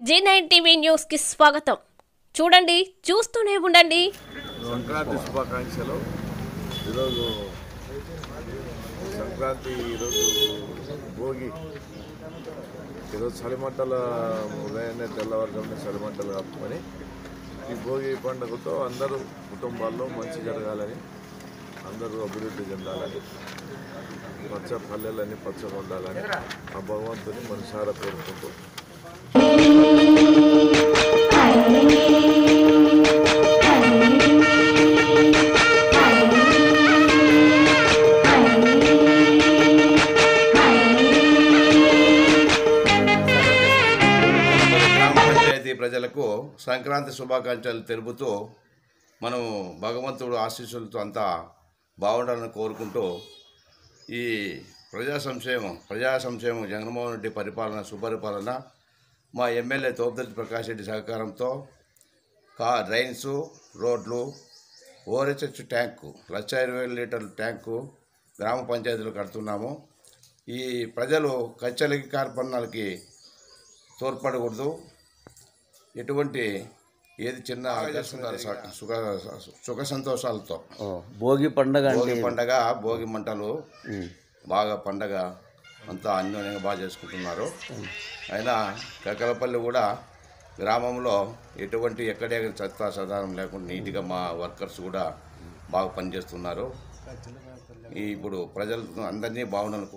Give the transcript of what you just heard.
G9 TV news కి స్వాగతం. చూడండి, చూస్తూనే ఉండండి. సంక్రాంతి శుభాకాంక్షలు. ఈరోజు సంక్రాంతి, ఈరోజు భోగి. ఈరోజు చలిమంటల ఉదయాన్నే తెల్లవారుజామున చలిమంటలు కప్పుకొని ఈ భోగి పండుగతో అందరూ కుటుంబాల్లో మంచి జరగాలని, అందరూ అభివృద్ధి చెందాలని, పచ్చ పల్లెలన్నీ పచ్చగా ఉండాలని ఆ భగవంతుని మనసారా కోరుకుంటూ ప్రజలకు సంక్రాంతి శుభాకాంక్షలు తెలుపుతూ మనం భగవంతుడు ఆశీస్సులతో అంతా బాగుండాలని కోరుకుంటూ ఈ ప్రజా సంక్షేమం జగన్మోహన్ రెడ్డి పరిపాలన సుపరిపాలన మా ఎమ్మెల్యే తోపుదర్తి ప్రకాష్ రెడ్డి సహకారంతో డ్రైన్స్, రోడ్లు, ఓఆర్హెచ్ ట్యాంకు 1,20,000 లీటర్ల ట్యాంకు గ్రామ పంచాయతీలు కడుతున్నాము. ఈ ప్రజలు కచ్చలకి కార్పణాలకి తోడ్పడకూడదు. ఎటువంటి ఏది చిన్న సుఖ సంతోషాలతో భోగి పండగ భోగి మంటలు బాగా పండగ అంతా అన్యోన్యంగా బాగా చేసుకుంటున్నారు. అయినా కకలపల్లి కూడా గ్రామంలో ఎటువంటి ఎక్కడే చెత్త సదానం లేకుండా నీట్గా మా వర్కర్స్ కూడా బాగా పనిచేస్తున్నారు. ఇప్పుడు ప్రజలు అందరినీ బాగుండాలని